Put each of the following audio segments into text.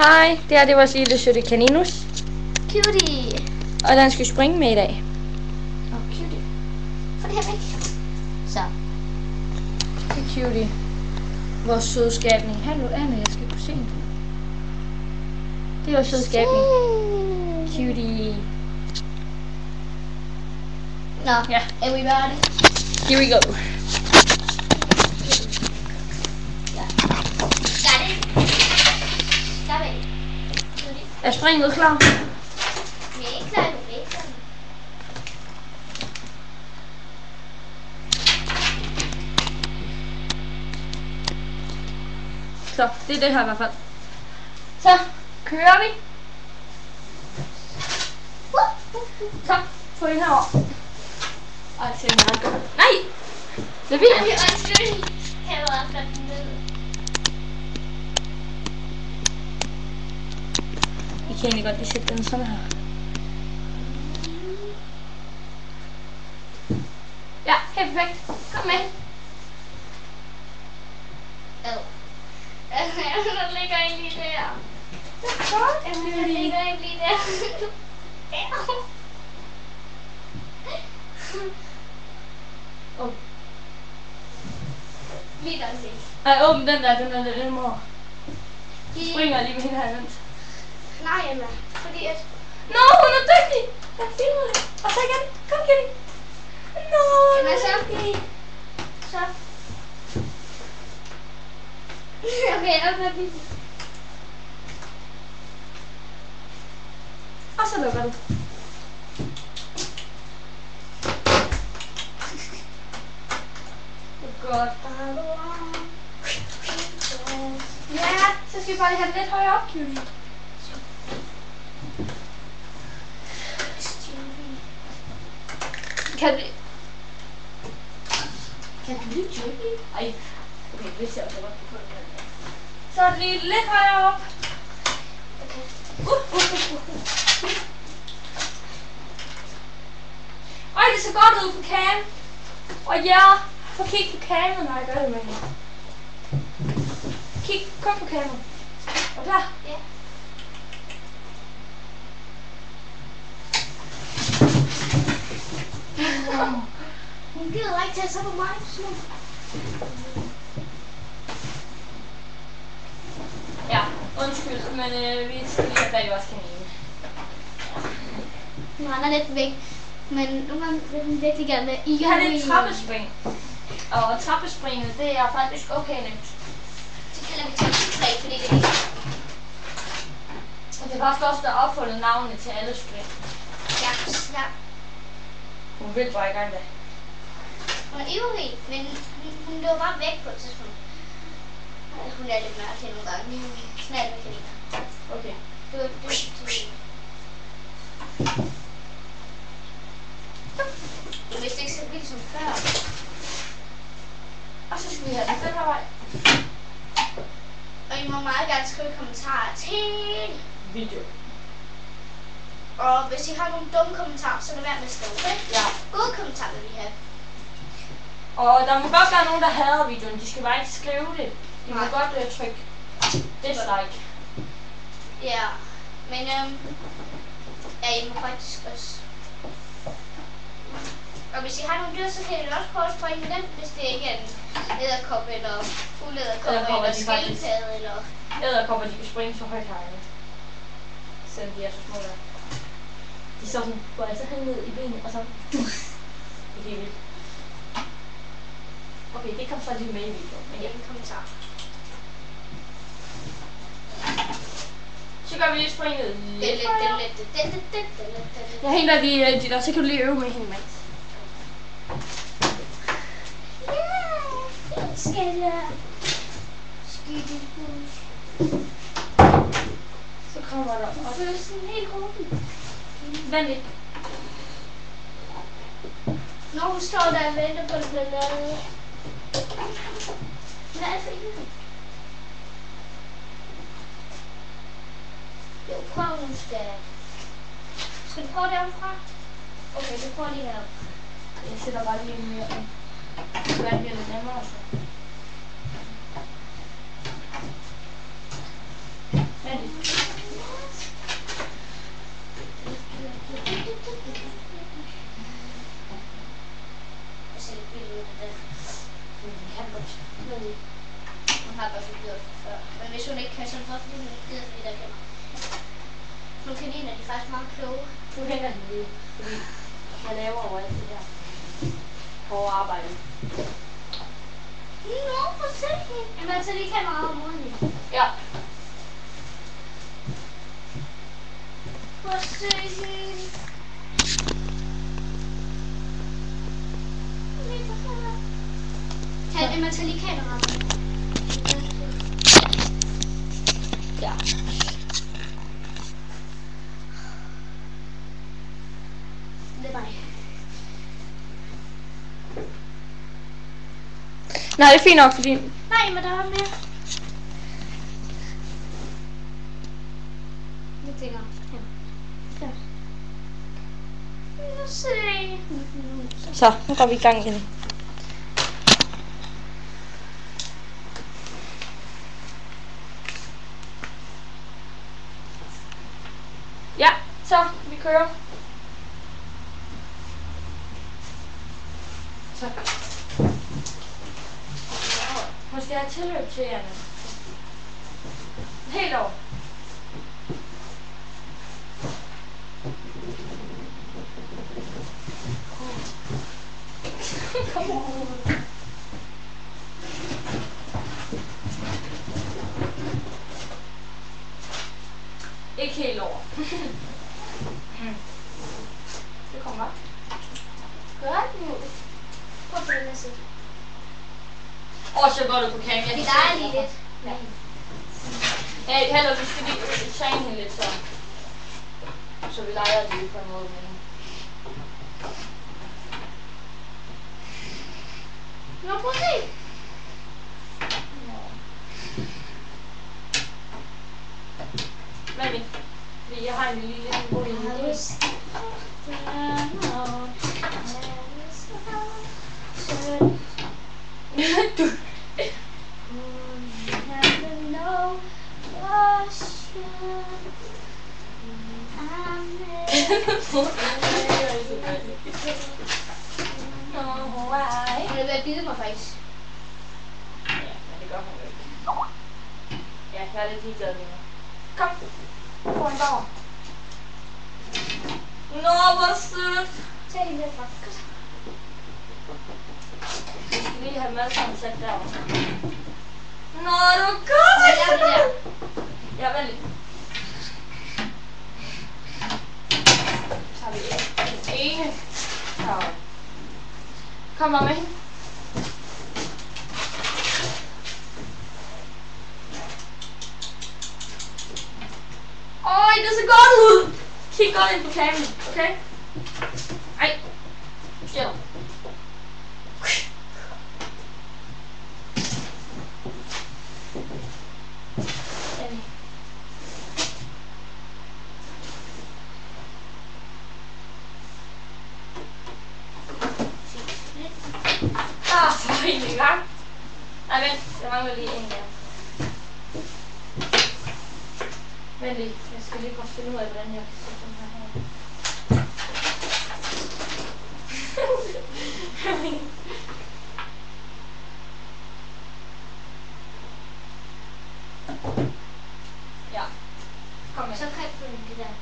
Hej, det er vores lille søde kaninus. Cutie. Og den skal springe med i dag. Cutie. Få det her væk. Så. Det er Cutie. Vores søde skabning. Hallo Anne, jeg skal kunne se den. Det er vores søde skabning. Cutie. Nå, Ja. everybody. Here we go. Ja. Got it. Got it. Er springet klar? Vi er ikke klar, vi er ikke klar. Så, det er det her i hvert fald. Så, kører vi. Så, få den herover. Ej, se den her. Nej! Det bliver. Jeg er undskyld. Jeg var flot ned. I kan egentlig godt lige sætte den sådan her. Ja, helt perfekt. Kom med. Der ligger en lige der. Det er godt. Der ligger en lige der. Oh. Lige der se. Ej, åbn den der, den er lidt nemmere. Springer lige med hende her imens. Nej, Emma. Fordi at... Nå, hun er dygtig. Jeg filmer det. Og så igen. Kom, Kitty. Nå, Emma, så. dygtig. Så. Okay, okay, okay. Og så lukker du. Det er godt. Ja, så skal vi bare lige have den lidt højere op, Cutie. Kan du... Kan du lide Cutie? Ej. Okay, det ser også godt på den. Så er det lige lidt højere op. Ej, det ser godt ud på cam. Og ja, få kig på kameraet, når jeg gør det med hende. Kig, kom på kameraet. Er du klar? Ja. Hun gider ikke tage sig på mig. Ja, undskyld, men vi skal lige have fat i vores kanine. Hun render lidt væk. Men nogle gange vil hun virkelig gerne være i. Vi har lidt trappespring. Og trappespringet, det er faktisk okay nemt. Så kalder vi top 3, fordi det er ikke. Og det er faktisk også, der er opfundet navnene til alle spring. Ja, ja. Hun vil bare i gang da. Hun er ivrig, men hun løber bare væk på et tidspunkt. Hun er lidt mærkelig nogle gange. Sådan er det med kaniner. Okay. Du vidste ikke så vildt som før. Og så skal vi have den her vej. Og I må meget gerne skrive kommentarer til Video. Og hvis I har nogle dumme kommentarer, så er det værd med at skrive, okay? Ja. Gode kommentarer vil vi have. Og der må godt være nogen, der hader videoen. De skal bare ikke skrive det. De må Nej. godt trykke dislike. Ja, men ja, I må faktisk også. Og hvis I har nogle dyr, så kan I også prøve at springe dem, hvis det ikke er en edderkop eller fuldederkop eller skildpadde eller... Edderkopper, de kan springe så højt herinde. Selvom de er så små der. De står sådan, går altså hen ned i benet, og så... Det er helt vildt. Okay, det kom så lige med i videoen, men ja. En kommentar. Så gør vi lige springet lidt. Ja, Jeg henter de der, så kan du lige øve med hende, mand. skal jeg... Skidehus. Så kommer der op. Det er sådan helt roligt. Vent lidt. Når hun står der og venter på, at det bliver lavet. Hvad er det for en? Jo, prøv nu skal... Skal du prøve derfra? Okay, du prøver lige heroppe. Jeg sætter bare lige mere ind. Det bliver lidt nemmere så. Vent lidt. hun ikke kan sådan for, fordi hun ikke gider, fordi der kan. Nogle kaniner, de er faktisk meget kloge. Nu hænger den lige, fordi jeg laver over alt det der hårde arbejde. Nå, for se. Jamen altså, de kan meget om morgenen. Ja. For se. Man tager lige kameraet. Ja. Det er mig. Nej, det er fint nok, fordi... Nej, men der er mere. Jeg tænker. Ja. Lad os se. Så, nu går vi i gang igen. Ja, så vi kører. Så. Måske have tilløb til Janne. Helt over. Kom over. Ikke helt over. Det kommer op. Godt nu. Prøv på den her side. Så går du på camp. Vi leger lige lidt. Ja. Ja, heller vi skal lige træne hende lidt så vi leger lige på en måde med hende. Nå, prøv at se. Vent lige. Fordi jeg har en lille god idé. Du. Hun er ved at bide mig faktisk. Ja, men det gør hun jo ikke. Ja, jeg er lidt ligeglad lige nu. Kom. Få en bag. Nå, hvor sødt. Tag hende derfra. Kom så. Vi skal lige have mad sammen sat derovre. Nå, du gør Jeg laver det der. Ja, vent lidt. Så har vi den ene herovre. Kom bare med hende. Øj, det ser godt ud. Kig godt ind på kameraet, okay? Ej. Sker der? Så er vi i gang. Nej, vent. Jeg mangler lige en der. Vent lige. Jeg skal lige prøve at finde ud af, hvordan jeg kan sætte den her her. Ja. Kom med. Så kan jeg få det der.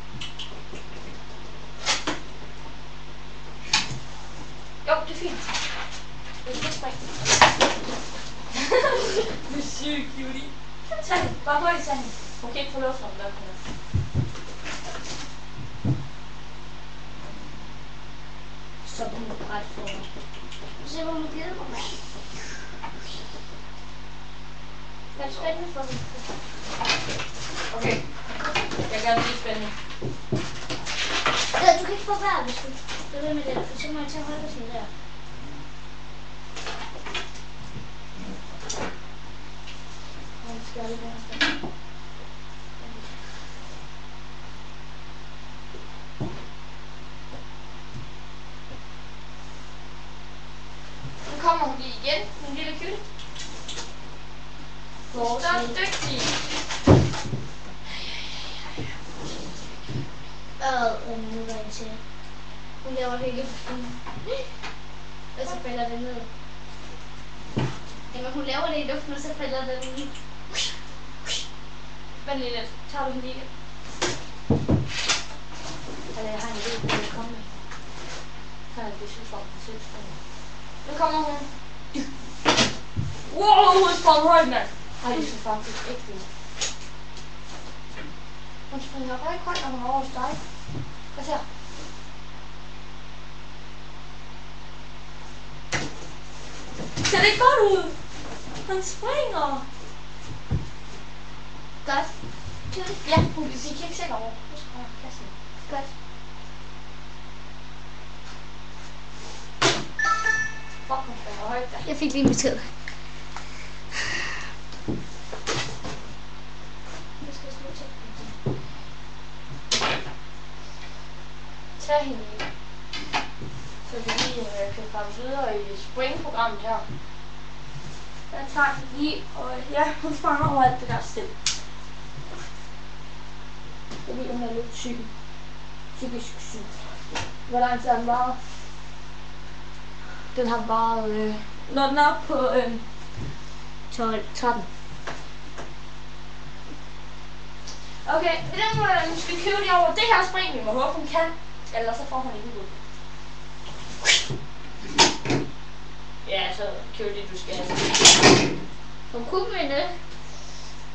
Jo, det er fint. Det er spring. Du er syg, cutie. Tag den. Bare hurtigt tag den. Hun kan ikke få luft, når hun gør det. Så den er ret for mig. Se, hvor hun gider mig. Det er spændende for mig. Okay. Jeg gør det lige spændende. Du kan ikke få vejr, hvis du bliver ved med det, for så må jeg tage højde sådan der. Jeg skal gøre det der. Nu kommer hun lige igen, en lille kytte. Så dygtig. Nu var jeg til. Hun laver helt og så falder det ned. Jamen hun laver det i luften, og så falder den ned. Vent lige lidt. Tager du hende lige? Eller jeg har en idé, hvor jeg kommer med. Så er det for nu kommer hun. Wow, hun sprang højt, mand. Ej, det er faktisk ikke det. Hun springer rigtig højt, når hun er over hos dig. Hvad ser? Ser det ikke godt ud? Han springer. Godt. Ja, vi fik ikke selv over. Nu skal jeg kasse. Godt. Fuck, hun springer højt der. Jeg fik lige en besked. Jeg skal slutte. Tag hende lige. Så vi lige kan komme videre i springprogrammet her. Jeg tager hende lige, og ja, hun fanger over alt det der stil. Fordi hun er lidt syg. Psykisk syg. Hvor lang tid har den varet? Den har varet, når den er på 13. Okay, den skal vi købe lige over det her spring, vi må håbe hun kan. Ellers så får hun ikke ud. Ja, så køb det du skal. Hun kunne vinde.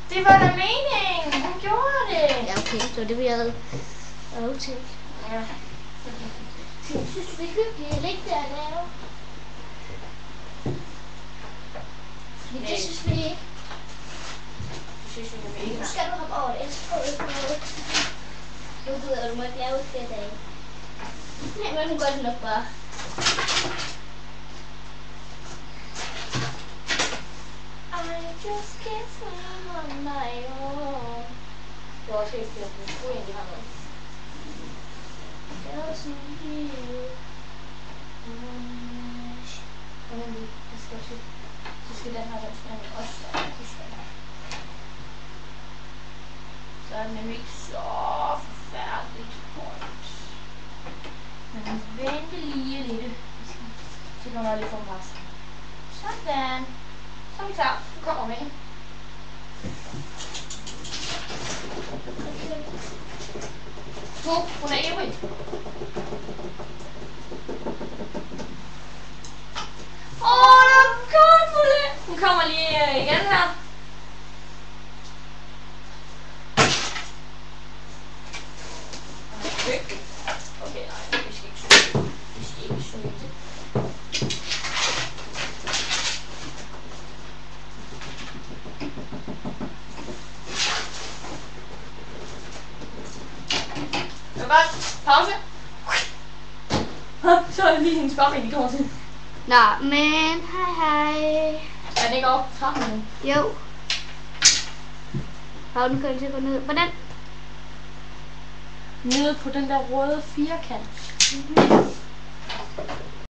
Det var da meningen, hun gjorde det. Ja, okay, så det vil jeg have til. Ja. Jeg synes, det er hyggeligt at ligge der og lave. Fordi det synes vi ikke. Det synes vi er mega. Nu skal du hoppe over det, ellers får du ikke noget. Du ved, at du må ikke lave det flere dage. Nej, men hun gør det nok bare. I just can't swim on my own. Det var også helt fint, at du skulle egentlig have noget. Doesn't heal. Så skal den her, den skal også være fuldstændig. Så er den nemlig ikke så forfærdeligt højt. Men vente lige lidt. Så kan man lige få en resten. Sådan. Så er vi klar. Du kommer med. Hun er ivrig. Det er godt, Mulle. Hun kommer lige igen her. Okay, nej, vi skal ikke søge. Vi skal ikke søge det. Det var godt. Pause. Så er det lige hendes bakke, vi kommer til. Nå, men hej. Er det ikke op trappen nu? Jo. Har den kørt til at gå ned? Hvordan? Nede på den der røde firkant.